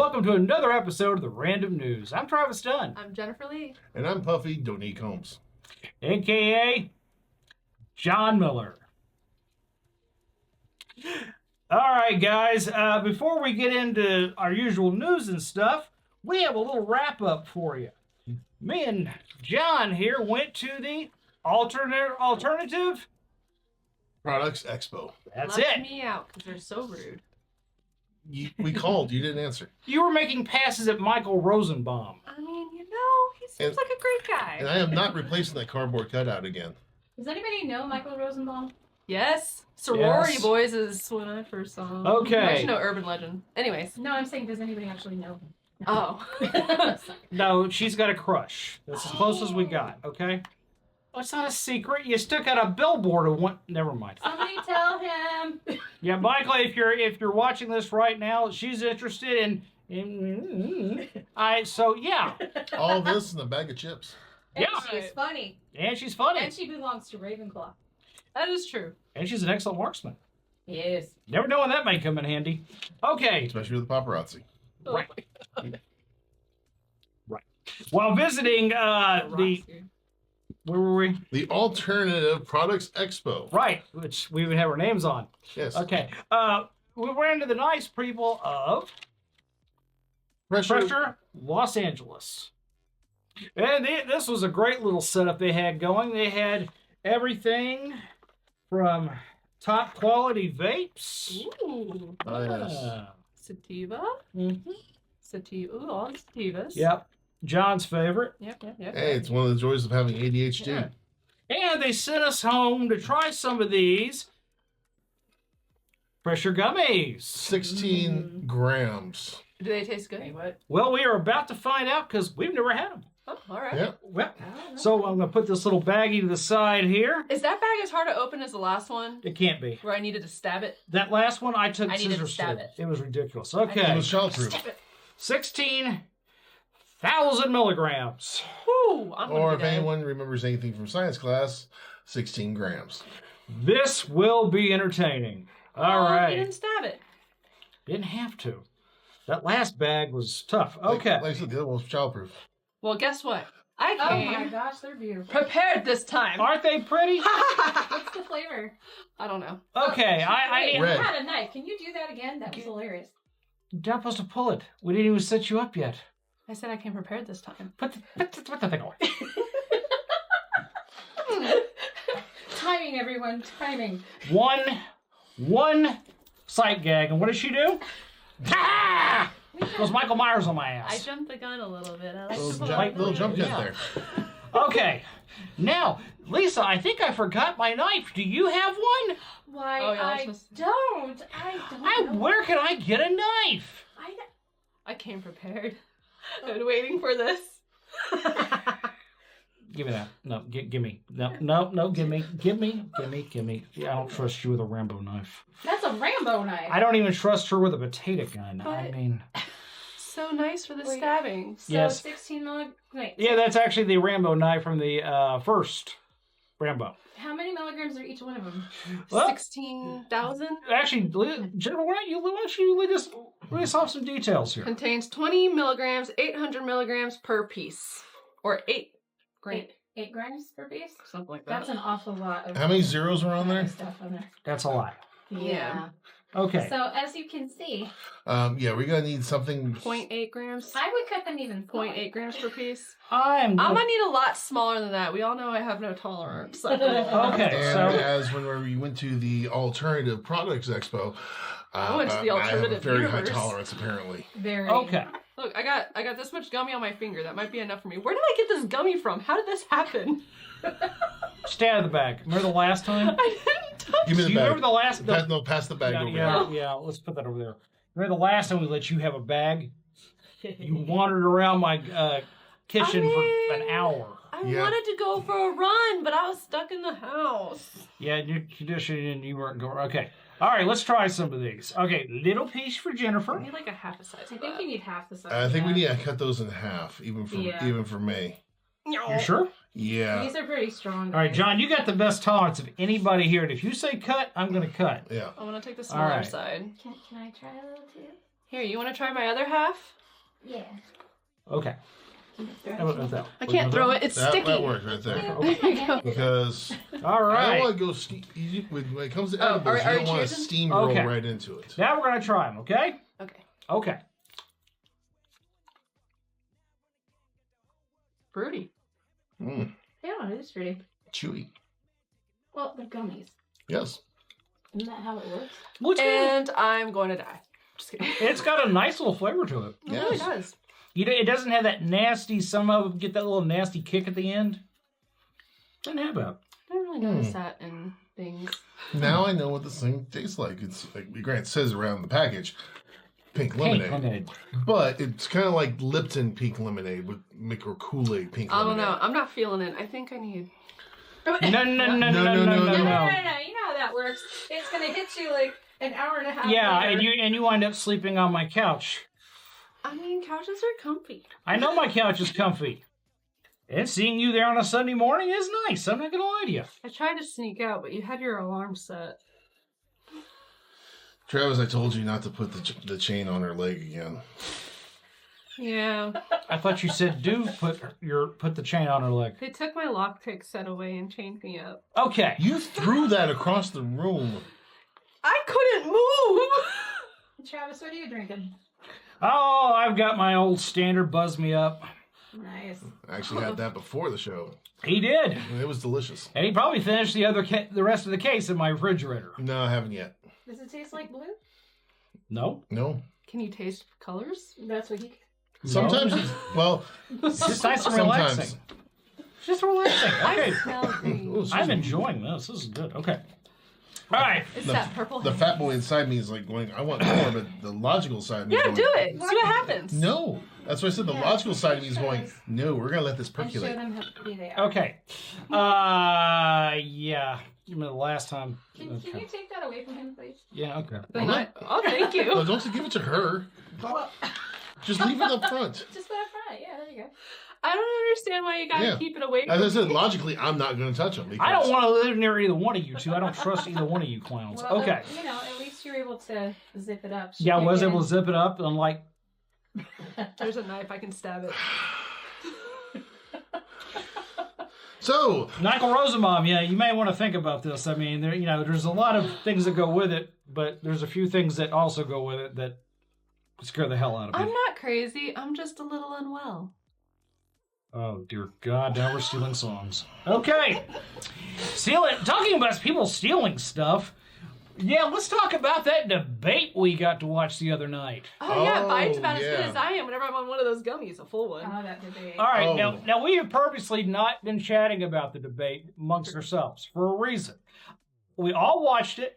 welcome to another episode of the Random News. I'm Travis Dunn. I'm Jennifer Lee. And I'm Puffy Donique Holmes. A.K.A. John Miller. All right, guys. Before we get into our usual news and stuff, we have a little wrap-up for you. Me and John here went to the Alternative Products Expo. That's Left it. me out because they're so rude. We called. You didn't answer. You were making passes at Michael Rosenbaum. I mean, he seems like a great guy. And I am not replacing that cardboard cutout again. Does anybody know Michael Rosenbaum? Yes. Sorority Yes. Boys is when I first saw him. Okay. I actually know Urban Legend. Anyways. No, I'm saying, does anybody actually know him? Oh. No, she's got a crush. That's as close as we got, okay? Oh, it's not a secret. You stuck out a billboard of one. Never mind. Somebody tell him. Yeah, Michael, if you're watching this right now, she's interested so yeah. All this in a bag of chips. And Yeah. she's funny. And she's funny. And she belongs to Ravenclaw. That is true. And she's an excellent marksman. Yes. Never know when that may come in handy. Okay. Especially with the paparazzi. Right. Right. While visiting where were we? The Alternative Products Expo. Right, which we even have our names on. Yes. Okay. We ran into the nice people of Pressure. Los Angeles. And this was a great little setup they had going. They had everything from top quality vapes. Ooh. Oh, yes. Sativa. Mm-hmm. Sativa. Ooh, all the sativas. Yep. John's favorite. Yep. Hey, it's one of the joys of having ADHD. Yeah. And they sent us home to try some of these pressure gummies. 16 grams. Do they taste good? What? Well, we are about to find out because we've never had them. Oh, all right. Yeah. Well, so I'm going to put this little baggie to the side here. Is that bag as hard to open as the last one? It can't be. Where I needed to stab it? That last one I took I needed to scissors stab to. it. It was ridiculous. It Okay. was childproof. Stab it. 16,000 milligrams. Woo! I'm gonna Or be if dead. anyone remembers anything from science class, 16 grams. This will be entertaining. All You right. didn't stab it. Didn't have to. That last bag was tough. Okay. Like I said, the other one was childproof. Well, guess what? I Oh came my gosh, they're beautiful. prepared this time. Aren't they pretty? What's the flavor? I don't know. Okay. I Wait, you Red. had a knife. Can you do that again? That was hilarious. You're not supposed to pull it. We didn't even set you up yet. I said I came prepared this time. Put the thing away. Timing, everyone. Timing. One sight gag, and what does she do? Ah! Goes Michael Myers on my I ass. jumped the gun a little bit. I like Little to pull jump, out little the- jump cut Yeah. there. Okay. Now, Lisa, I think I forgot my knife. Do you have one? Why, Oh, yeah, I that's don't. I don't know. Where can I get a knife? I came prepared. I've been waiting for this. Give me that. No, give me. No, give me. Yeah, I don't trust you with a Rambo knife. That's a Rambo knife. I don't even trust her with a potato gun. I But- mean, So nice for the Wait. stabbing. So Yes. 16 milligrams. Wait. yeah, that's actually the Rambo knife from the first Rambo. How many milligrams are each one of them? Well, 16,000 actually, Jennifer, why don't you lead us off some details here? contains 20 milligrams, 800 milligrams per piece, or 8 grams, 8 grams per piece? something like that. That's an awful lot of How many zeros were on there? stuff on there. That's a lot. Yeah. Okay. So as you can see, Yeah, we're going to need something. 0.8 grams. I would cut them even 0.8 grams per piece. I'm I'm gonna, gonna need a lot smaller than that. We all know I have no tolerance. okay. And So as when we went to the Alternative Products Expo, I went to the I have a alternative very universe. high tolerance, apparently. very. okay. Look, I got this much gummy on my finger. That might be enough for me. Where did I get this gummy from? How did this happen? Stay out of the bag. Remember the last time? I didn't touch. Give me Do the you bag. remember the last? Pass the bag over yeah, yeah. Let's put that over there. Remember the last time we let you have a bag? You wandered around my kitchen for an hour. I Yeah. wanted to go for a run, but I was stuck in the house. Yeah, your condition and you weren't going. Okay. All right, let's try some of these. Okay, little piece for I Jennifer. need like a half a size. I think you need half the size. I think we of need that. to cut those in half, even for me. You sure? Yeah. These are pretty strong. All right, guys. John, you got the best tolerance of anybody here. And if you say cut, I'm going to cut. Yeah. I want to take the All smaller right. side. Can I try a little too? Here, you want to try my other half? Yeah. Okay. How about that? I can't throw it. It's sticky. That works right there. There you go. Because All I right. don't want to go when it comes to Oh, edibles, are you you don't want to choosing? steamroll Okay. right into it. Now we're gonna try them. Okay. Okay. Okay. Fruity. Mm, Yeah, it is pretty. chewy. Well, they're gummies. Yes. Isn't that how it works? Well, And I'm going to die. Just kidding. it's got a nice little flavor to it. It really Yes. does. It doesn't have that nasty. Some of them get that little nasty kick at the end. Doesn't have that. I don't really notice that in things. Now I know what this thing tastes like. It's like Grant says around the package, pink lemonade. Lemonade. But it's kind of like Lipton pink lemonade with micro Kool-Aid pink I don't lemonade. know. I'm not feeling it. I think I need. No, no, no, no, no, no, no, no, no. You know no. how that works. It's gonna hit you like an hour and a half. Yeah, later. and you wind up sleeping on my couch. I mean, couches are comfy. I know my couch is comfy. And seeing you there on a Sunday morning is nice. I'm not gonna lie to you. I tried to sneak out, but you had your alarm set. Travis, I told you not to put the chain on her leg again. Yeah. I thought you said put the chain on her leg. They took my lockpick set away and chained me up. Okay. You threw that across the room. I couldn't move! Travis, what are you drinking? Oh, I've got my old standard Buzz Me Up. Nice. I actually had that before the show. He did. And it was delicious. And he probably finished the rest of the case in my refrigerator. No, I haven't yet. Does it taste like blue? No? No. Can you taste colors? That's what you. Sometimes No. it's, well, It's just nice and sometimes. relaxing. It's just relaxing. Okay. I smell green. Ooh, excuse I'm me. enjoying this. This is good. Okay. All right. It's that purple. The fat boy inside me is like going, I want more, but the logical side of me is Yeah, going, do it. See what happens. No. That's what I said. The Yeah, logical side of me is show going, us. no, we're going to let this And show percolate. them how pretty they are. Okay. Yeah. Give me the last time. Can Okay. you take that away from him, please? Yeah, okay. The night- Oh, thank you. No, don't give it to her. Well, Just leave it up front. just let it fry. Yeah, there you go. I don't understand why you gotta Yeah. keep it away As I from said, me. logically, I'm not going to touch them. I don't want to live near either one of you two. I don't trust either one of you clowns. Well, Okay. You know, at least you were able to zip it up. Yeah, I was able to zip it up and like, There's a knife, I can stab it. So, Michael Rosenbaum, yeah, you may want to think about this. I mean, there's a lot of things that go with it, but there's a few things that also go with it that scare the hell out of I'm me. not crazy, I'm just a little unwell. Oh, dear God, now we're stealing songs. Okay. Talking about people stealing stuff, yeah, let's talk about that debate we got to watch the other night. Oh, yeah, Oh, Biden's about as good yeah. as I am whenever I'm on one of those gummies, a full one. Oh, that debate. All right, Oh. now we have purposely not been chatting about the debate amongst ourselves for a reason. We all watched it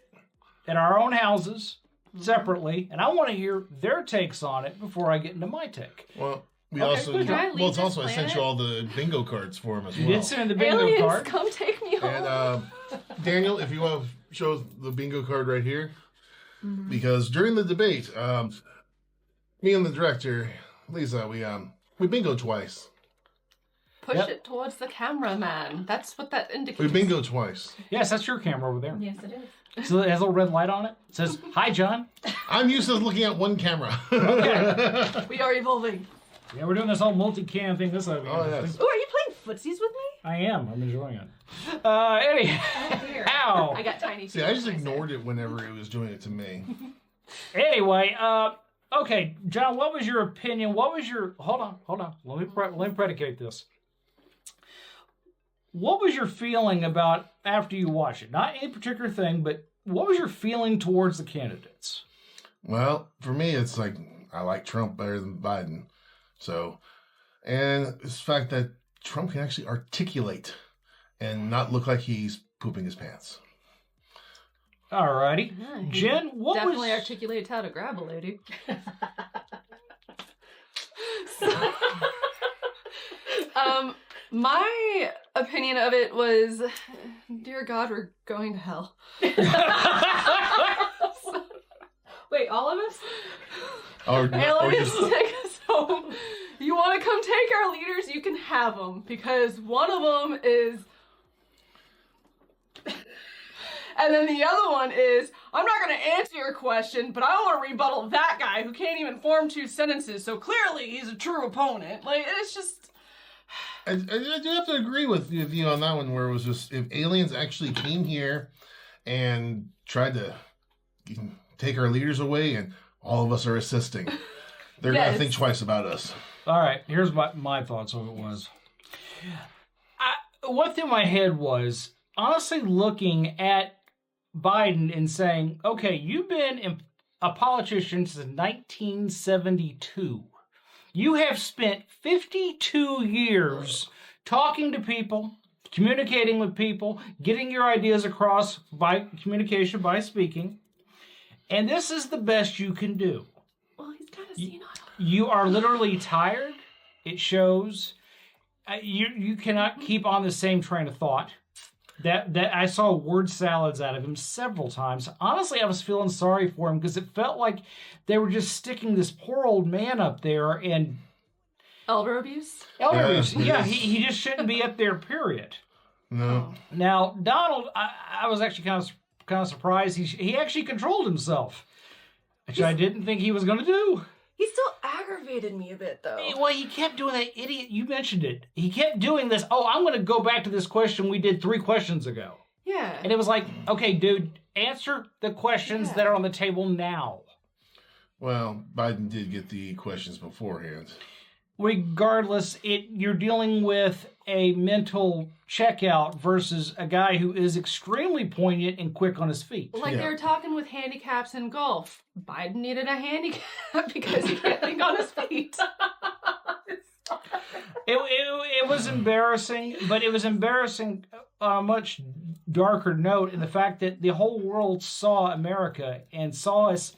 at our own houses separately, and I want to hear their takes on it before I get into my take. well, we Okay, also, good. Can I leave well, it's this also, I sent planet? you all the bingo cards for him as You well. did send in the bingo Aliens, card. come take me home. And Daniel, if you want to show the bingo card right here, because during the debate, me and the director, Lisa, we bingo twice. Push Yep. it towards the cameraman. That's what that indicates. We bingo twice. Yes, that's your camera over there. Yes, it is. So it has a little red light on it. It says, "Hi, John." I'm used to looking at one camera. We are evolving. Yeah, we're doing this whole multi-cam thing. This is Oh, yes. Oh, are you playing footsies with me? I am. I'm enjoying it. Oh, dear. Ow. I got tiny See, I just ignored it whenever it was doing it to me. Anyway, okay, John, what was your opinion? Hold on. Let me predicate this. What was your feeling about after you watched it? Not any particular thing, but what was your feeling towards the candidates? Well, for me, it's like I like Trump better than Biden. So, and it's the fact that Trump can actually articulate and not look like he's pooping his pants. Alrighty. Yeah, he Jen, what definitely was... articulates how to grab a lady. My opinion of it was, dear God, we're going to hell. Wait, all of us? Or Aliens, just, take us home. You want to come take our leaders? You can have them, because one of them is... And then the other one is, I'm not going to answer your question, but I want to rebuttal that guy who can't even form 2 sentences, so clearly he's a true opponent. Like, it's just... I do have to agree with you on that one, where it was just, if aliens actually came here and tried to take our leaders away and all of us are assisting, they're going to think twice about us. All right, here's my thoughts on it was. What through my head was, honestly looking at Biden and saying, okay, you've been a politician since 1972. You have spent 52 years talking to people, communicating with people, getting your ideas across by communication, by speaking, and this is the best you can do. Well, he's kind of senile. You are literally tired. It shows. You cannot keep on the same train of thought. That I saw word salads out of him several times. Honestly, I was feeling sorry for him because it felt like they were just sticking this poor old man up there and elder abuse. Elder abuse. Yeah, he just shouldn't be up there. Period. No. Now Donald, I was actually kind of surprised. He actually controlled himself, which I didn't think he was going to do. He still aggravated me a bit, though. Well, he kept doing that idiot. You mentioned it. He kept doing this. Oh, I'm going to go back to this question we did 3 questions ago. Yeah. And it was like, okay, dude, answer the questions that are on the table now. Well, Biden did get the questions beforehand. Regardless, you're dealing with a mental checkout versus a guy who is extremely poignant and quick on his feet. Like they were talking with handicaps in golf. Biden needed a handicap because he can't think on his feet. It was embarrassing, but it was embarrassing on a much darker note in the fact that the whole world saw America and saw us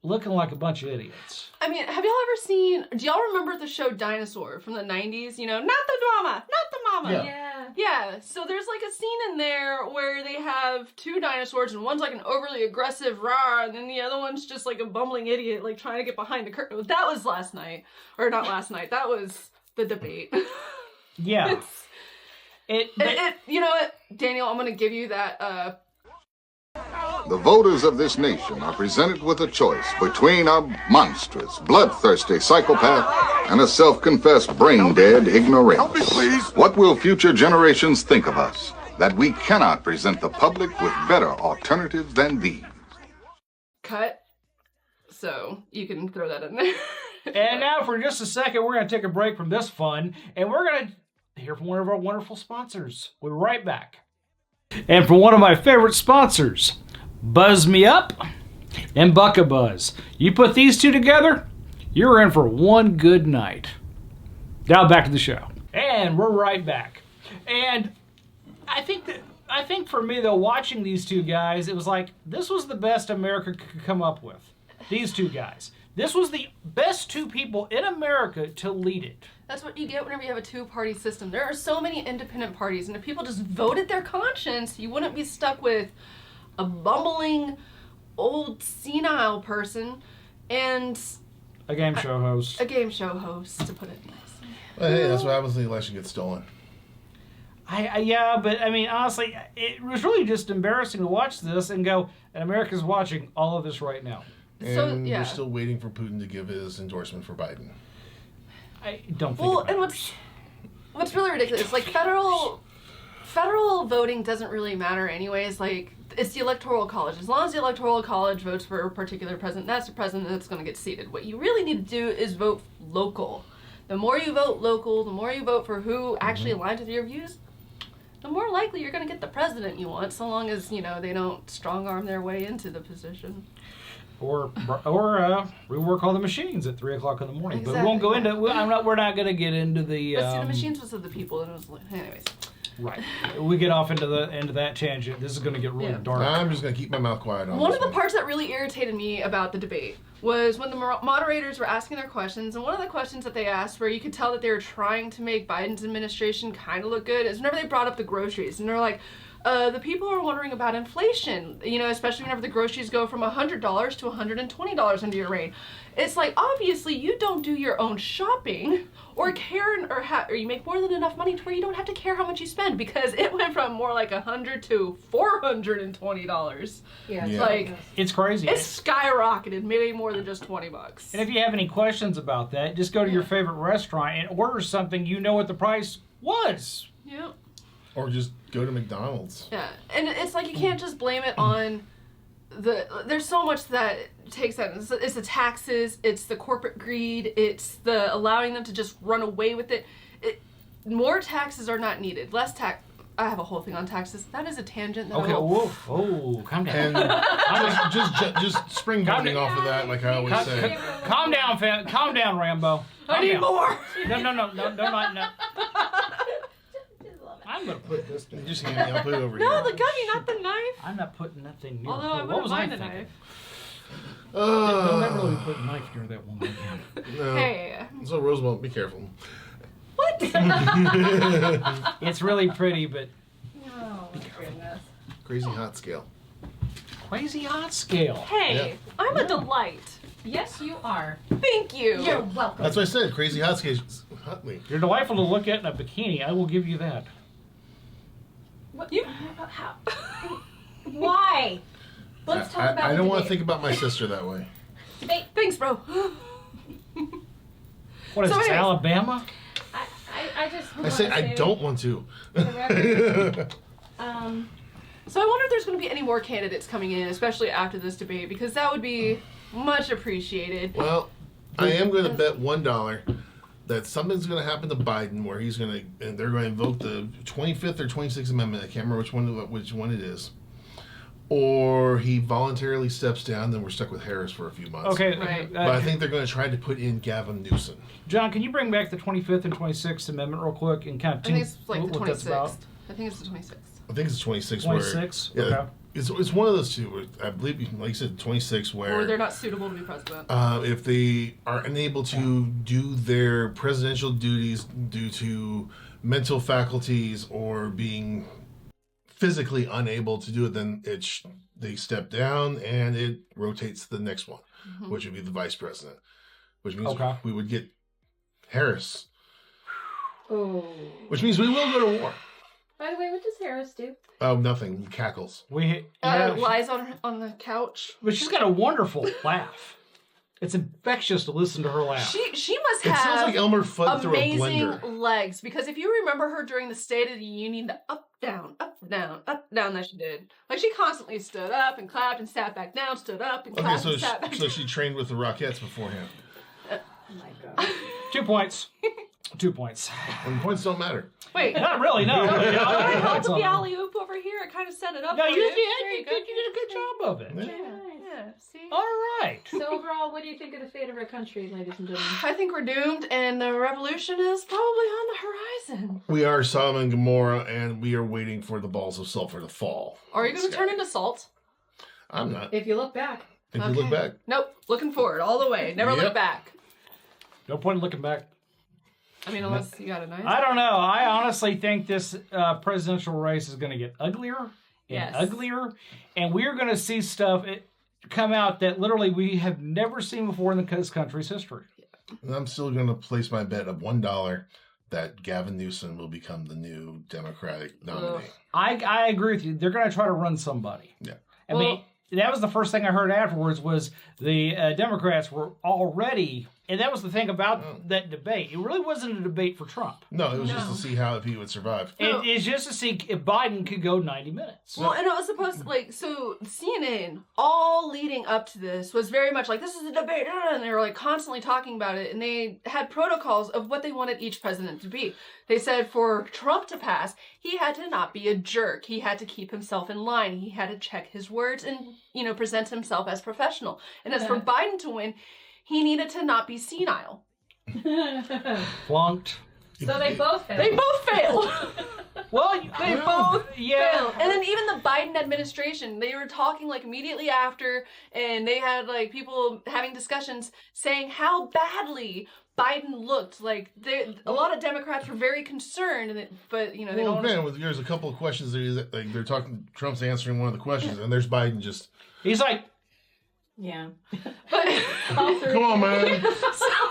looking like a bunch of idiots. I mean, have y'all ever seen, do y'all remember the show Dinosaur from the 90s? You know, not the drama, not the mama. Yeah, so there's like a scene in there where they have 2 dinosaurs and one's like an overly aggressive rawr and then the other one's just like a bumbling idiot like trying to get behind the curtain. That was last night. Or not last night, that was the debate. Yeah. You know what, Daniel, I'm going to give you that The voters of this nation are presented with a choice between a monstrous, bloodthirsty psychopath and a self-confessed brain-dead ignoramus. Help me, please. What will future generations think of us, that we cannot present the public with better alternatives than these? cut. So you can throw that in there. And now for just a second, we're going to take a break from this fun, and we're going to hear from one of our wonderful sponsors. We'll be right back. And from one of my favorite sponsors, Buzz Me Up and Buck-a-Buzz. You put these 2 together, you're in for one good night. Now back to the show. And we're right back. And I think for me, though, watching these 2 guys, it was like, this was the best America could come up with. These 2 guys. This was the best 2 people in America to lead it. That's what you get whenever you have a 2-party system. There are so many independent parties, and if people just voted their conscience, you wouldn't be stuck with a bumbling, old, senile person and a game show host. A game show host, to put it nicely. Well, hey, that's what happens when the election gets stolen. Yeah, but I mean, honestly, it was really just embarrassing to watch this and go, and America's watching all of this right now. And we're still waiting for Putin to give his endorsement for Biden. I don't think. Well, and what's really ridiculous is like federal voting doesn't really matter anyways. Like it's the electoral college. As long as the electoral college votes for a particular president, that's the president that's going to get seated. What you really need to do is vote local. The more you vote local, the more you vote for who actually aligns with your views, the more likely you're going to get the president you want, so long as, you know, they don't strong-arm their way into the position. Or rework all the machines at 3 o'clock in the morning. Exactly. But we won't go into. We're not going to get into the. But see, the machines was of the people, and it was like, anyways. Right. We get off into that tangent. This is going to get really dark. I'm just going to keep my mouth quiet on One this of the parts that really irritated me about the debate was when the moderators were asking their questions, and one of the questions that they asked where you could tell that they were trying to make Biden's administration kind of look good is whenever they brought up the groceries, and they're like, the people are wondering about inflation, you know, especially whenever the groceries go from $100 to $120 under your reign. It's like, obviously, you don't do your own shopping or care, or you make more than enough money to where you don't have to care how much you spend, because it went from more like $100 to $420. Yeah. Like, It's crazy. it's skyrocketed, maybe more than just $20. And if you have any questions about that, just go to your favorite restaurant and order something you know what the price was. Yeah. Or just go to McDonald's. Yeah, and it's like you can't just blame it on there's so much that takes that. It's the taxes, it's the corporate greed, it's the allowing them to just run away with it. More taxes are not needed. Less tax. I have a whole thing on taxes. That is a tangent. That Okay, whoa, oh, calm down. And just springboarding off of that, like I always say. Calm down, fam. Calm down, Rambo. I Calm need down. more. No. I'm gonna put this down. Just hand me, I'll put it over here. No, the gummy, not the knife. I'm not putting that thing near. Although I what wouldn't was I mind a thinking? knife. Don't ever let me put a knife near that one again. No. Hey. So Roosevelt, be careful. What? It's really pretty, but Oh, goodness. Crazy hot scale. crazy hot scale. Hey, Yeah. I'm a delight. Yes, you are. Thank you. You're welcome. That's what I said. Crazy hot scale. Hotly. You're delightful to look at in a bikini. I will give you that. What, You- how? Why? Let's talk about I the don't want to debate. think about my sister that way. Debate. Thanks, bro. What is So this, anyways- Alabama? I just. I say I don't want to. For the record. So I wonder if there's going to be any more candidates coming in, especially after this debate, because that would be much appreciated. Well, I am going to bet $1 that something's going to happen to Biden where he's going to, and they're going to invoke the 25th or 26th Amendment. I can't remember which one it is. Or he voluntarily steps down, then we're stuck with Harris for a few months. Okay, Right. But I think they're going to try to put in Gavin Newsom. John, can you bring back the 25th and 26th Amendment real quick and kind of I think it's like the what that's about? 26th. I think it's the 26th. I think it's 26. 26? Where, yeah, Okay. it's one of those two. Where I believe, like you said, 26, Or they're where not suitable to be president. if they are unable to do their presidential duties due to mental faculties or being physically unable to do it, then they step down and it rotates to the next one, which would be the vice president, which means Okay. we would get Harris, Oh. which means we will go to war. By the way, what does Harris do? Oh, nothing. Cackles. Lies on the couch. But she's got a wonderful laugh. It's infectious to listen to her laugh. She must It sounds have like Elmer Fudd through a amazing blender. legs, because if you remember her during the State of the Union, the up, down, that she did. Like, she constantly stood up and clapped and sat back down, stood up and Okay, clapped so and sat back so she trained with the Rockettes beforehand. Oh my god. 2 points. 2 points. And points don't matter. Wait, Not really, no. I Yeah, helped with the no. alley oop over here. I kind of set it up. No, for you you. did. There You did a good job of it. Yeah, see? All right. So overall, what do you think of the fate of our country, ladies and gentlemen? I think we're doomed, and the revolution is probably on the horizon. We are Sodom and Gomorrah, and we are waiting for the balls of sulfur to fall. Are you going to turn into salt? I'm not. If you look back. If you look back. Nope. Looking forward all the way. Never look Yep. back. No point in looking back. I mean, unless you got a nice. I don't know. I honestly think this presidential race is going to get uglier and Yes. uglier, and we're going to see stuff come out that literally we have never seen before in this country's history. And I'm still going to place my bet of $1 that Gavin Newsom will become the new Democratic nominee. I agree with you. They're going to try to run somebody. Yeah. I mean, that was the first thing I heard afterwards was the Democrats were already, and that was the thing about that debate. It really wasn't a debate for Trump. No, it was just to see if he would survive. It's just to see if Biden could go 90 minutes. Well, and it was supposed to, so CNN, all leading up to this, was very much like, this is a debate, and they were like constantly talking about it, and they had protocols of what they wanted each president to be. They said for Trump to pass, he had to not be a jerk. He had to keep himself in line. He had to check his words and, present himself as professional. And as for Biden to win, he needed to not be senile. Flunked. So they both failed. They both failed. Well, They both yeah. failed. And then even the Biden administration, they were talking like immediately after, and they had like people having discussions saying how badly Biden looked. Like a lot of Democrats were very concerned, but you know they don't. Man, there's a couple of questions that like they're talking. Trump's answering one of the questions, and there's Biden just. He's like, Yeah. Come on, man.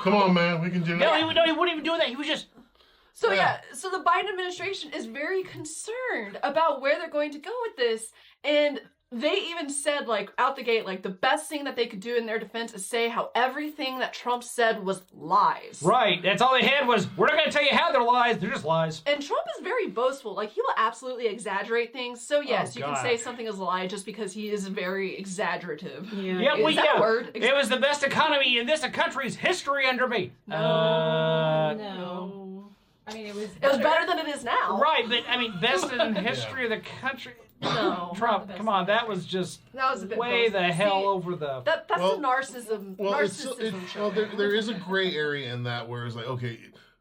Come on, man. We can do no, it. he wouldn't even do that. He was just. So so the Biden administration is very concerned about where they're going to go with this, and they even said, like, out the gate, like, the best thing that they could do in their defense is say how everything that Trump said was lies. Right. That's all they had was, we're not going to tell you how they're lies. They're just lies. And Trump is very boastful. Like, he will absolutely exaggerate things. So, yes, you can say something is a lie just because he is very exaggerative. Yeah, Is that a word? It was the best economy in this country's history under me. No. I mean, it was better than it is now. Right, but, I mean, best in the history of the country. No. Trump, come on, that was just That was a bit way boastful. the hell See, over the... That's Well, a narcissism. Narcissism show. there is a gray area in that where it's like, okay,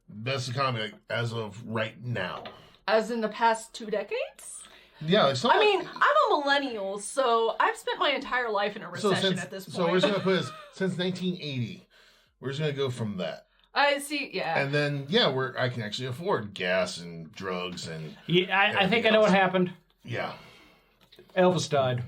best economy like, as of right now. As in the past 2 decades? Yeah, like I mean, I'm a millennial, so I've spent my entire life in a recession at this point. So we're just gonna put this since 1980. We're just gonna go from that. I see, yeah. And then, I can actually afford gas and drugs and... Yeah, I think I know what happened. Yeah. Elvis died.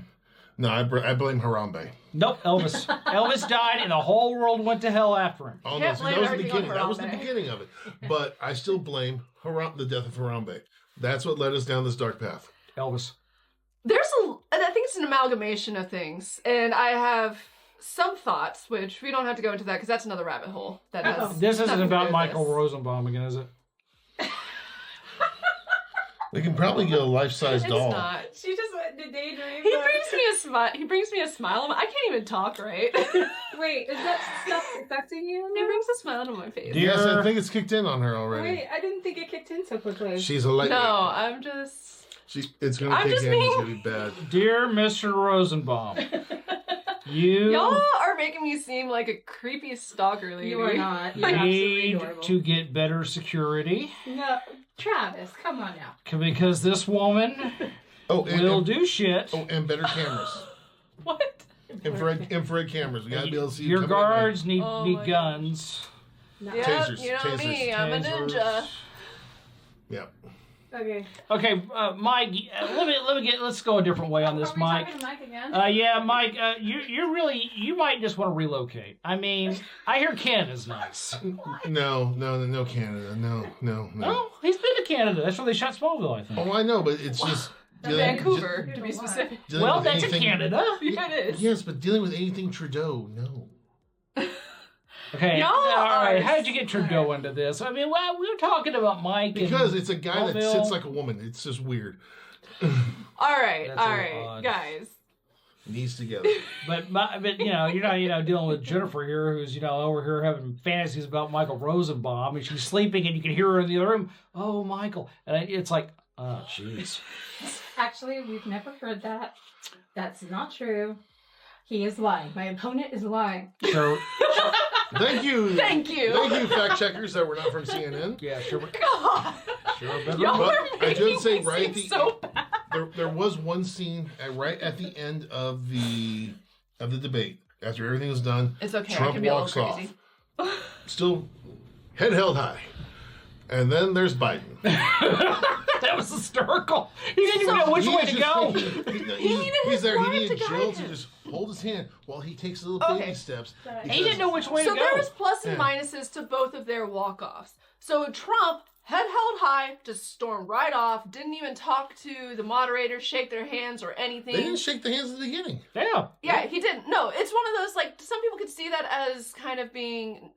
No, I blame Harambe. Nope, Elvis. Elvis died and the whole world went to hell after him. Oh, Can't no, blame that was the everything on beginning. That was the Harambe. beginning of it. But I still blame the death of Harambe. That's what led us down this dark path. Elvis. I think it's an amalgamation of things, and I have some thoughts, which we don't have to go into that because that's another rabbit hole. That has This isn't nothing to do about with Michael this. Rosenbaum again, is it? We can probably get a life-size It's doll. not. She just went to daydream. He brings me a smile. He brings me a smile. I can't even talk right. Wait, is that stuff affecting you? He brings a smile to my face. Dear- Yes, I think it's kicked in on her already. Wait, I didn't think it kicked in so quickly. She's a lightweight. No, I'm just. It's going to I'm kick just in. being- It's going to be bad. Dear Mr. Rosenbaum, you Y'all are making me seem like a creepy stalker lady. You are not. You're absolutely need adorable. to get better security No, Travis, come on now. because this woman Oh, will do shit. Oh, and better cameras. What? Infrared cameras. We got to be able to see Your you coming at night. guards need Oh my guns. No. Yeah, Tasers, you know tasers, me. I'm a ninja. Yeah. Okay. Okay, Mike. Let's go a different way on this, Are we Mike. talking to Mike again? Yeah, Mike. You might just want to relocate. I mean, I hear Canada's nice. No, Canada. No. No, he's been to Canada. That's where they shot Smallville, I think. Oh, I know, but it's just... Vancouver, to be specific. dealing Well, with that's in anything- Canada. Yeah, it is. Yes, but dealing with anything Trudeau, no. Okay, Y'all all right. are- How did you get Trudeau into this? I mean, well, we were talking about Mike. Because and it's a guy that Smallville. sits like a woman. It's just weird. All right, That's a little all right, odd. guys. Knees together. But you're not dealing with Jennifer here, who's over here having fantasies about Michael Rosenbaum, and she's sleeping, and you can hear her in the other room. Oh, Michael, and it's like, oh, jeez. Actually, we've never heard that. That's not true. He is lying. My opponent is lying. Sure, Thank you. Thank you. Thank you, fact checkers that were not from CNN. yeah, sure, God, sure. But y'all But are I making did say me right seem at the so bad. there was one scene right at the end of the debate after everything was done. It's okay. I Trump can be a walks little off, crazy. still head held high, and then there's Biden. that was hysterical. He didn't even know which way to go. He's there. He wife needed to guide Jill to him. just hold his hand while he takes little Okay. baby steps. He didn't know which way So to go. there was plus and Yeah. minuses to both of their walk-offs. So Trump, head held high, just stormed right off, didn't even talk to the moderators, shake their hands or anything. They didn't shake the hands at the beginning. Yeah. Yeah, he didn't. No, it's one of those, like, some people could see that as kind of being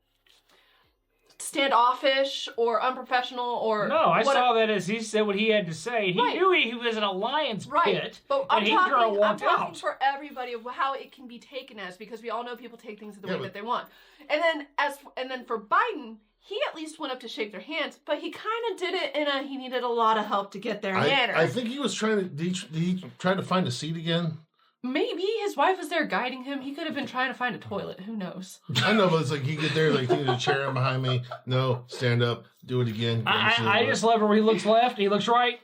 standoffish or unprofessional or No, I whatever. saw that as he said what he had to say. He Right. knew he was in a lion's Right, pit, but and he turned and I'm walked talking out. for everybody of how it can be taken as, because we all know people take things the Yeah, way but- that they want. And then for Biden, he at least went up to shake their hands, but he kind of did it in he needed a lot of help to get there manner. I think he was trying to. Did he try to find a seat again? Maybe his wife was there guiding him. He could have been trying to find a toilet. Who knows? I know, but it's like he get there, like there's a chair in behind me. No, stand up, do it again. I just love it where he looks left, he looks right.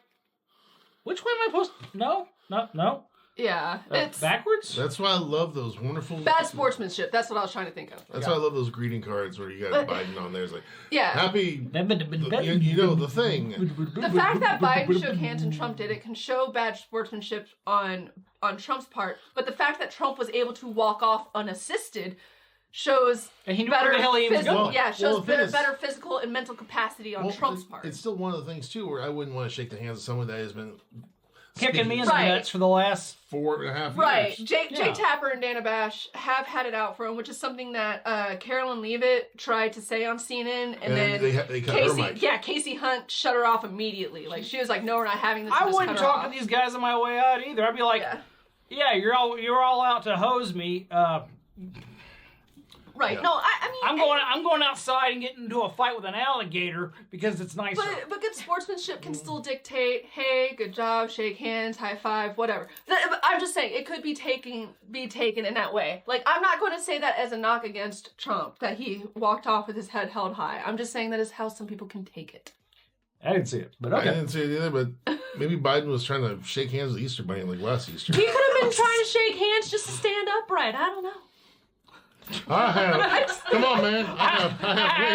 Which way am I supposed to... No. Yeah, it's Backwards? That's why I love those wonderful... bad sportsmanship. That's what I was trying to think of. That's why I love those greeting cards where you got Biden on there. It's like, Yeah. happy... You know, the thing. The fact that Biden shook hands and Trump did it can show bad sportsmanship on Trump's part, but the fact that Trump was able to walk off unassisted shows And he knew where the hell he was going. Yeah, shows the thing is- better physical and mental capacity on Trump's part. It's still one of the things, too, where I wouldn't want to shake the hands of someone that has been... Kicking me in the Right. nuts for the last... 4.5 years. Right. Jake Yeah. Tapper and Dana Bash have had it out for him, which is something that Carolyn Leavitt tried to say on CNN, and then they cut her Casey, mic. Casey Hunt shut her off immediately. Like, she was like, "No, we're not having this." I just wouldn't cut her talk to off. these guys on my way out either. I'd be like, Yeah. you're all out to hose me. Right. Yeah. No, I mean, I'm going outside and getting into a fight with an alligator because it's nicer. But good sportsmanship can still dictate, hey, good job, shake hands, high five, whatever. I'm just saying it could be taken in that way. Like, I'm not going to say that as a knock against Trump that he walked off with his head held high. I'm just saying that is how some people can take it. I didn't see it, but I okay. didn't say it either, but maybe Biden was trying to shake hands with Easter Bunny like last Easter. He could have been trying to shake hands just to stand upright. I don't know. I have. Come on, man. I have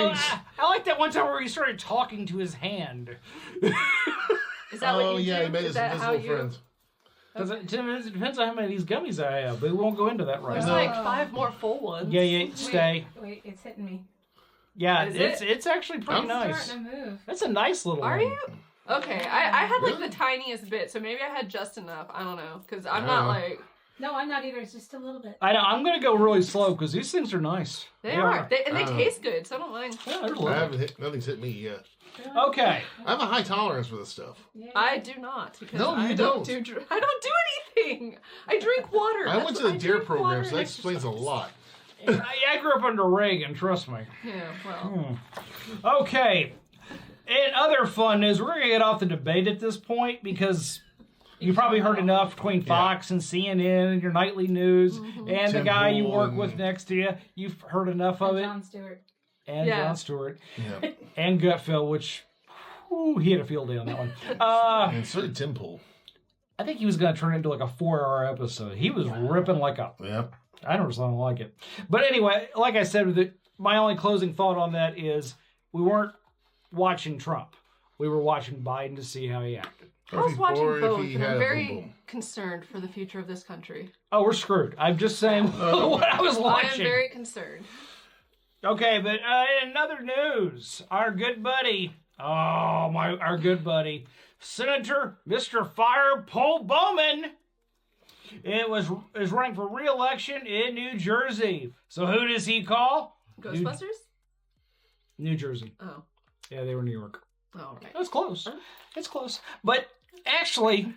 wings. I like that one time where he started talking to his hand. Is that what you yeah, do? he made Is his that how invisible you... friends. Because it depends on how many of these gummies I have, but we won't go into that right There's now. like 5 more full ones. Yeah, stay. Wait, it's hitting me. Yeah, Is it's actually pretty I'm nice. Starting to move. That's a nice little Are one. you? Okay, I had like Really? the tiniest bit, so maybe I had just enough. I don't know, because I'm I not don't know. like... No, I'm not either. It's just a little bit. I know, I'm going to go really slow because these things are nice. They are. They Uh, taste good, so I don't mind. Yeah, they're I lovely. haven't hit, nothing's hit me yet. Okay. I have a high tolerance for this stuff. Yeah. I do not. Because No, you I don't. I don't do anything. I drink water. I That's went to what the DARE drink program, water so that and explains a exercise. lot. I grew up under Reagan, trust me. Yeah, well. Okay. In other fun news, we're going to get off the debate at this point because you probably heard enough between Fox and CNN and your nightly news and the Tim guy you Pool work and- with next to you. You've heard enough of it. John Stewart. And Yeah. Jon Stewart. Yeah. And Gutfeld, which he had a field day on that one. And so did Tim Pool. I think he was going to turn it into like a 4-hour episode. He was ripping like a... Yep. I don't like it. But anyway, like I said, my only closing thought on that is we weren't watching Trump. We were watching Biden to see how he acted. I was watching Or if both, he and had I'm a very boom boom. concerned for the future of this country. Oh, we're screwed. I'm just saying what I was I am watching. very concerned. Okay, but in other news, our good buddy, our good buddy, Senator Mr. Fire Paul Bowman, is running for re-election in New Jersey. So who does he call? Ghostbusters? New Jersey. Oh. Yeah, they were New York. Oh, right. It's close. It's close. But actually,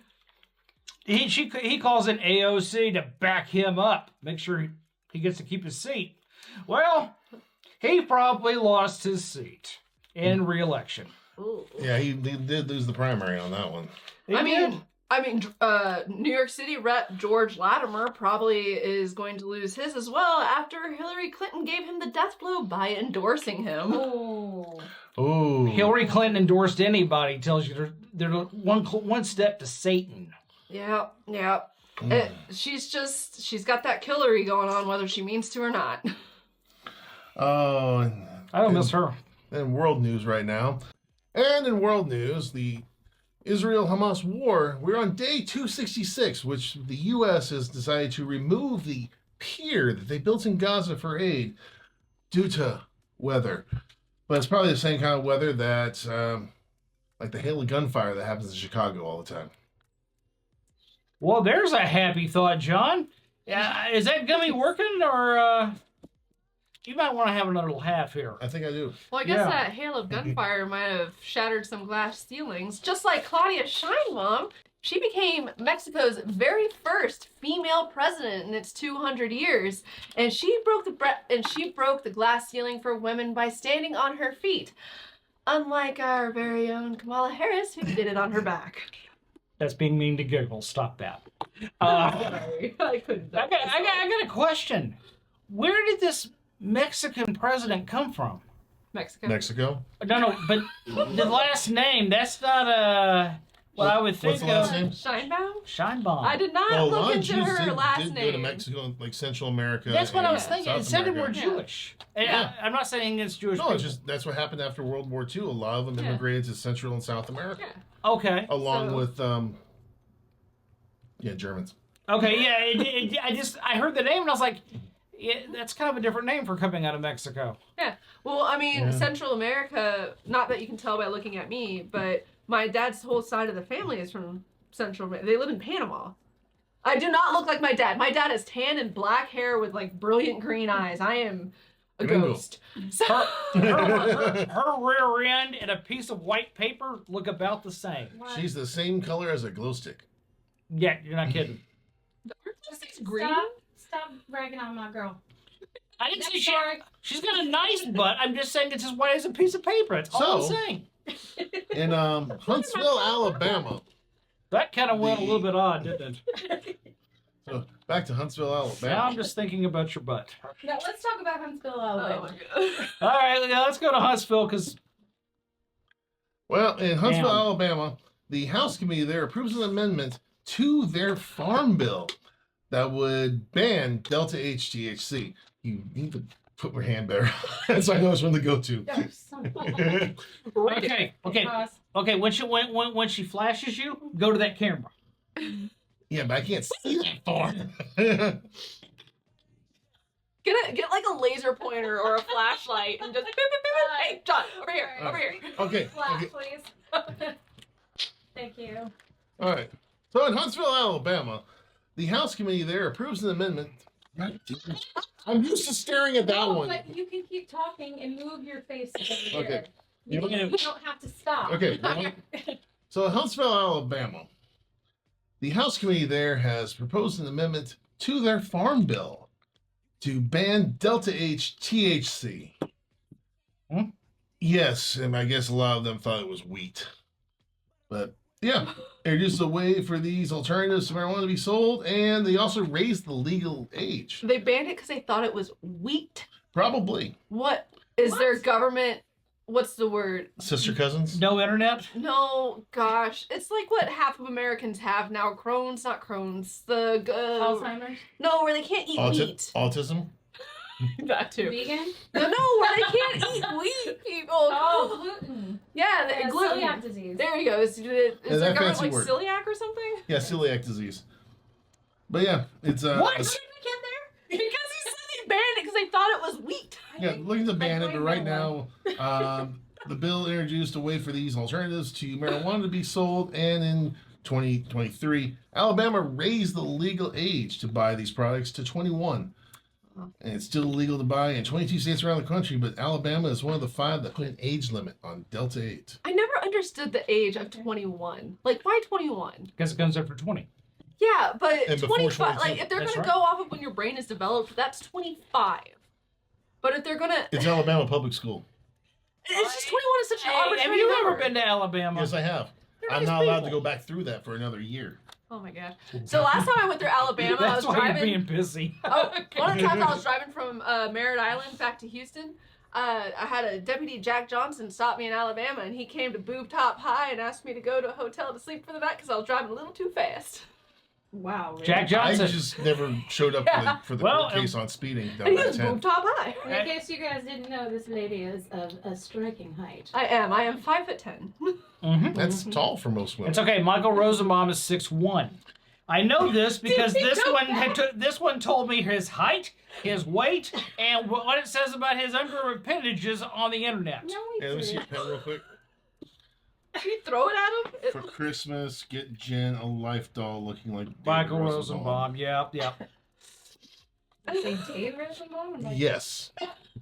he calls it AOC to back him up, make sure he gets to keep his seat. Well, he probably lost his seat in re-election. Ooh. Yeah, he did lose the primary on that one. He I did. mean, New York City Rep George Latimer probably is going to lose his as well after Hillary Clinton gave him the death blow by endorsing him. Oh. Oh. Hillary Clinton endorsed anybody tells you they're one step to Satan. Yeah. She's got that killery going on whether she means to or not. Oh. I don't miss her. In world news right now. And in world news, the Israel-Hamas war, we're on day 266, which the U.S. has decided to remove the pier that they built in Gaza for aid due to weather. But it's probably the same kind of weather that, like the hail of gunfire that happens in Chicago all the time. Well, there's a happy thought, John. Is that gummy working, or you might want to have another little half here? I think I do. Well, I guess Yeah. that hail of gunfire might have shattered some glass ceilings, just like Claudia Sheinbaum. She became Mexico's very first female president in its 200 years, and she broke the glass ceiling for women by standing on her feet, unlike our very own Kamala Harris, who did it on her back. That's being mean to giggle. Stop that. Sorry, I couldn't. I got a question. Where did this Mexican president come from? Mexico. Mexico? No, but the last name, that's not a... what I would think What's the last of. name? Shinebaum? Scheinbaum. I did not Well, a look lot of into Jews her last did go name. to Mexico, like Central America. That's what I and was thinking. South It sounded more America. Jewish. And Yeah. I'm not saying it's Jewish No, people. it's just that's what happened after World War II. A lot of them Yeah. immigrated to Central and South America, Yeah. Okay. along So- with Germans. Okay, yeah. I heard the name and I was like, yeah, that's kind of a different name for coming out of Mexico. Yeah. Well, I mean, Yeah. Central America, not that you can tell by looking at me, but my dad's whole side of the family is from Central America. They live in Panama. I do not look like my dad. My dad has tan and black hair with like brilliant green eyes. I am a Gringo. ghost. So, Her rear end and a piece of white paper look about the same. What? She's the same color as a glow stick. Yeah, you're not kidding. it's green. Stop ragging on my girl. I didn't say Next she, story. she's got a nice butt. I'm just saying it's as white as a piece of paper. That's all I'm So- saying. In Huntsville, Alabama. That kind of went a little bit odd, didn't it? So back to Huntsville, Now Alabama. I'm just thinking about your butt. No, let's talk about Huntsville, Oh Alabama. my god. All right, yeah, let's go to Huntsville because Well, in Huntsville, Damn. Alabama, the House Committee there approves an amendment to their farm bill that would ban Delta H THC. You need to put your hand better. That's why I know which one to go to. Yo, son. okay. Pause. When she flashes you, go to that camera. Yeah, but I can't see that far. Get like a laser pointer or a flashlight and just beep, beep, beep, beep. Hey, John, over here, over here. Okay. Flat, Okay. please. Thank you. All right. So in Huntsville, Alabama, the House Committee there approves an amendment. I'm used to staring at that No, one. but you can keep talking and move your face over Okay. here. You, You- you don't have to stop. Okay. ready? So in Huntsville, Alabama, the House Committee there has proposed an amendment to their farm bill to ban Delta H THC. Hmm? Yes, and I guess a lot of them thought it was wheat. But yeah, introduced a way for these alternatives to marijuana to be sold, and they also raised the legal age. They banned it because they thought it was wheat. Probably. What is their What? government? What's the word? Sister cousins? No internet. No, gosh, it's like what half of Americans have now. Crohn's, not Crohn's. The Alzheimer's. no, where they can't eat wheat. Autism? That too. Vegan. No, where they can't eat wheat. People. Oh, gluten. yeah, the Yeah, gluten. celiac disease. There you go. Is the that government fancy like word. celiac or something? Yeah, celiac disease. But yeah, it's What? it's- How did we get there? Because he said they banned it because they thought it was wheat. Yeah, looking to ban it, but blame right no now, the bill introduced a way for these alternatives to marijuana to be sold, and in 2023, Alabama raised the legal age to buy these products to 21. And it's still illegal to buy in 22 states around the country, but Alabama is one of the 5 that put an age limit on Delta 8. I never understood the age of 21. Like, why 21? Because it comes up for 20. Yeah, but And before 25, 22. like, if they're That's going right. to go off of when your brain is developed, that's 25. But if they're going to. It's Alabama public school. It's just 21 is such an Hey, arbitrary have you ever number. been to Alabama? Yes, I have. They're I'm nice not allowed to people. go back through that for another year. Oh my gosh. So last time I went through Alabama, I That's was why you're driving. being busy. Oh, one of the times I was driving from Merritt Island back to Houston, I had a deputy Jack Johnson stop me in Alabama, and he came to Boob Top High and asked me to go to a hotel to sleep for the night because I was driving a little too fast. Wow. Really? Jack Johnson. I just never showed up for the Well, court case on speeding down And he by was 10. Boob Top High. In case you guys didn't know, this lady is of a striking height. I am 5'10". Mm-hmm. That's tall for most women. It's okay. Michael Rosenbaum is 6'1". I know this because Did he this know one that? this one told me his height, his weight, and what it says about his under appendages on the internet. No, we Hey, let me see your didn't. pen real quick. Did you throw it at him? For Christmas, get Jen a life doll looking like David Michael Rosenbaum. Yep. Say Dave Rosenbaum? I'm like, Yes,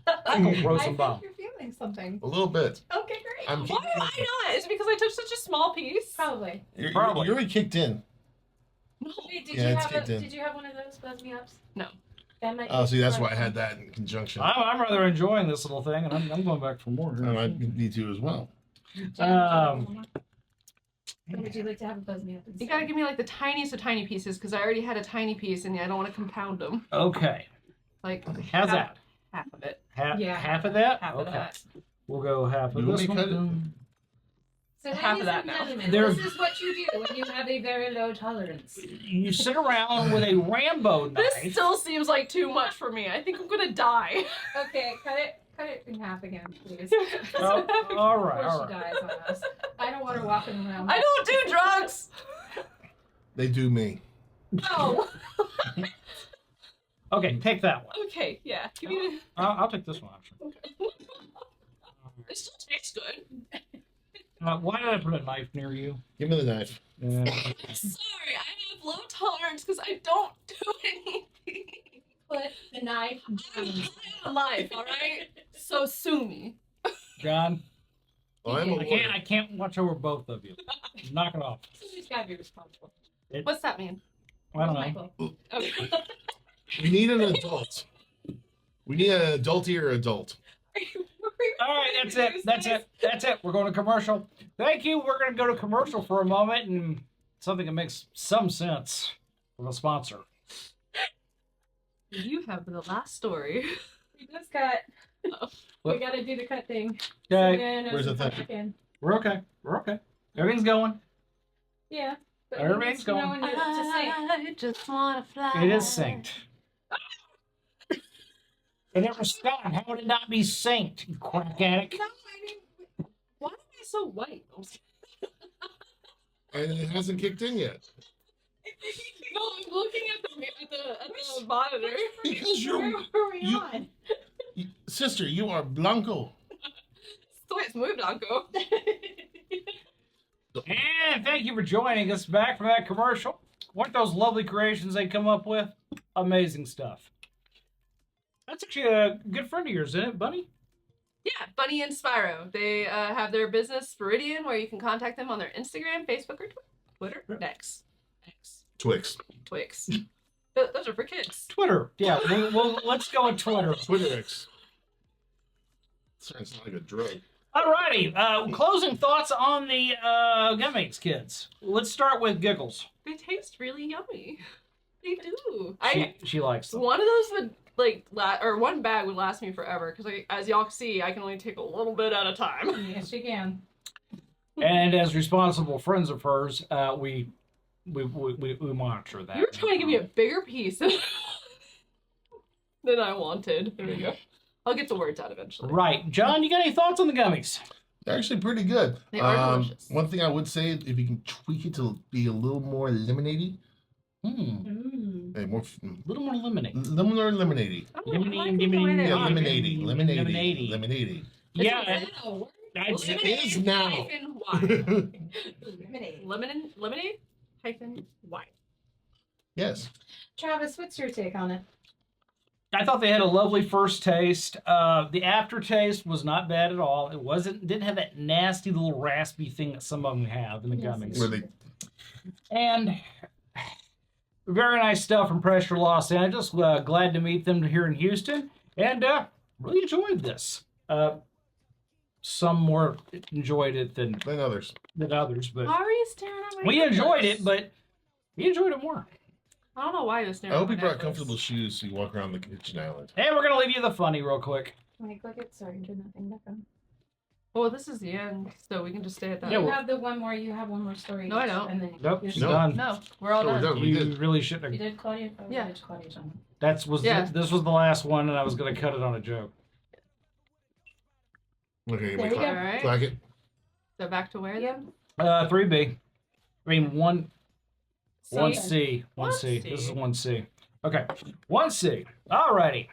Michael I Rosenbaum. think you're feeling something. a little bit. Okay, great. I'm Why am I not? Is it because I touched such a small piece? Probably. Probably. You're already kicked in. Wait, Yeah, it's kicked in. did you have one of those buzz me ups? No. That might Oh, be see, that's part why I of had it. that in conjunction. I'm rather enjoying this little thing, and I'm going back for more. And I need to as well. Or would you like to have a buzz me up instead? You gotta give me like the tiniest of tiny pieces because I already had a tiny piece and I don't want to compound them. Okay. Like How's that? half of it. Half, Yeah. half of that? Half okay. of that. We'll go half of You want this me to one. So half of ladies that and now. gentlemen, There- this is what you do when you have a very low tolerance. You sit around with a Rambo This knife. still seems like too much for me. I think I'm gonna die. Okay, cut it in half again, please. Oh, all right, Before all she right. dies on us. I don't want her walking around. I don't do drugs. They do me. Oh, Okay, take that one. Okay, yeah. Give me I'll take this one, actually. It still tastes good. Why did I put a knife near you? Give me the knife. Yeah. Sorry, I have low tolerance because I don't do anything. put the knife I'm down. high on life, all right? So sue me. John, Well, I'm a I lawyer. can't watch over both of you. Knock it off. Somebody's got to be responsible. What's that mean? I don't Where's know. Michael? Okay. We need an adult. We need an adultier adult. All right, that's it. We're going to commercial. Thank you. We're going to go to commercial for a moment and something that makes some sense from a sponsor. You have the last story. We just cut. Oh. We got to do the cut thing. Okay, Then Where's the cut thing? back in. we're okay. We're okay. Everything's going. Yeah. But Everything's needs to know going. when to sing. I just wanna fly. It is synced. It never stopped. How would it not be synced, you quack addict? No, I mean, why am I so white? And it hasn't kicked in yet. No, I'm looking at the monitor. Because Where you're... are we you- on? Sister, you are Blanco. So it's moved, Uncle. And thank you for joining us back from that commercial. Weren't those lovely creations they come up with? Amazing stuff. That's actually a good friend of yours, isn't it, Bunny? Yeah, Bunny and Spyro. They have their business Viridian, where you can contact them on their Instagram, Facebook, or Twitter. X. Twix. Twix. Those are for kids. Twitter. Yeah, let's go with Twitter. Twitter X. Sounds like a drug. Alrighty, closing thoughts on the gummies, kids. Let's start with Giggles. They taste really yummy. They do. She likes them. One of those would one bag would last me forever because, as y'all can see, I can only take a little bit at a time. Yes, you can. And as responsible friends of hers, we monitor that. You were trying to give me a bigger piece than I wanted. There we go. I'll get the words out eventually. Right, John. You got any thoughts on the gummies? They're actually pretty good. They are delicious. One thing I would say, if you can tweak it to be a little more lemonade-y, more A little more lemonade. lemonade-y. I don't like Give me- the way they Yeah, are. lemonade-y. Lemonade-y. Lemonade-y. Lemonade-y. Yeah, Wow. I'd It is now. Lemonade. Lemonade. Lemonade hyphen wine. Yes. Travis, what's your take on it? I thought they had a lovely first taste. The aftertaste was not bad at all. It didn't have that nasty little raspy thing that some of them have in the Yes, gummies. Where they And very nice stuff from Pressure Los Angeles. Glad to meet them here in Houston, and really enjoyed this. Some more enjoyed it than others. others, but Why are you staring at my we enjoyed necklace? it. But we enjoyed it more. I don't know why you're staring I at hope my you brought necklace. comfortable shoes so you walk around the kitchen island. Hey, we're gonna leave you the funny real quick. Like, look at, sorry, did nothing. Nothing. Well, this is the end, so we can just stay at that. Yeah, You well- have the one more. You have one more story. No, I don't. And then Nope, you're she's No. done. No, we're all No, we're done. done. We You did. really shouldn't You have. did Claudia? Oh, Yeah. You did Claudia John. Yeah. This was the last one, and I was gonna cut it on a joke. Okay, There you go. Alright. clack it. So back to where then? 3B. I mean one C. C. One C. 1C. This is 1C. Okay. 1C. Alrighty.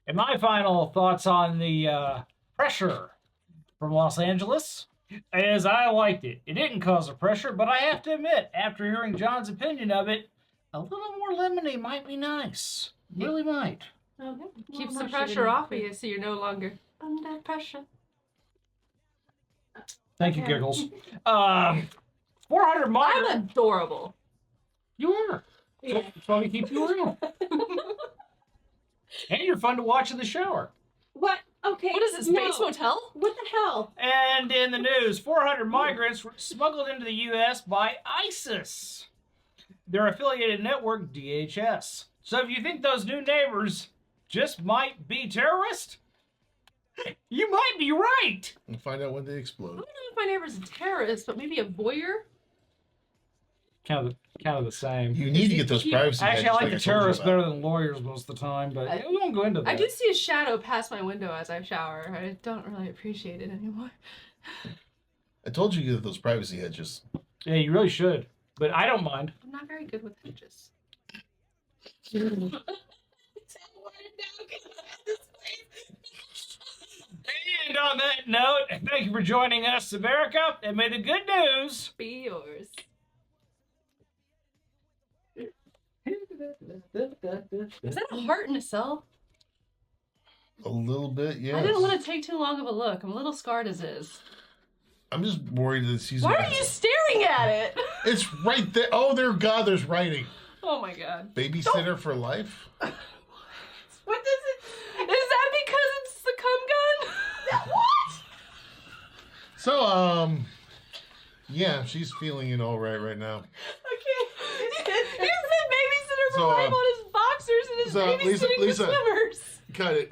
And my final thoughts on the pressure from Los Angeles is I liked it. It didn't cause a pressure, but I have to admit, after hearing John's opinion of it, a little more lemony might be nice. Really might. Oh, Keeps well, the more pressure sugar. off of you so you're no longer under pressure. Thank you, Okay. Giggles. 400 I'm miles. adorable. You are. Yeah. That's why we keep you around. And you're fun to watch in the shower. What? Okay. What is it, Space no. Motel? What the hell? And in the news, 400 migrants were smuggled into the U.S. by ISIS, their affiliated network, DHS. So if you think those new neighbors just might be terrorists, You might be right. And find out when they I explode. don't know if my neighbor's a terrorist, but maybe a voyeur. Kind of the same. You need to get those privacy. Actually, I hedges like the I told you terrorists about. better than lawyers most of the time, but we won't go into that. I do see a shadow pass my window as I shower. I don't really appreciate it anymore. I told you to get those privacy hedges. Yeah, you really should, but I don't mind. I'm not very good with hedges. And on that note, thank you for joining us, America, and may the good news Be yours. Is that a heart in a cell? A little bit, yeah. I didn't want to take too long of a look. I'm a little scarred as is. I'm just worried that she's. Why are you staring at it? It's right there. Oh, there, God, there's writing. Oh my god. Babysitter for life. What does it... Is that because it's the cum gun? What? So, yeah, she's feeling it all right now. Okay. He said babysitter for So, life on his boxers and his so, babysitting Lisa, the swimmers. Cut it.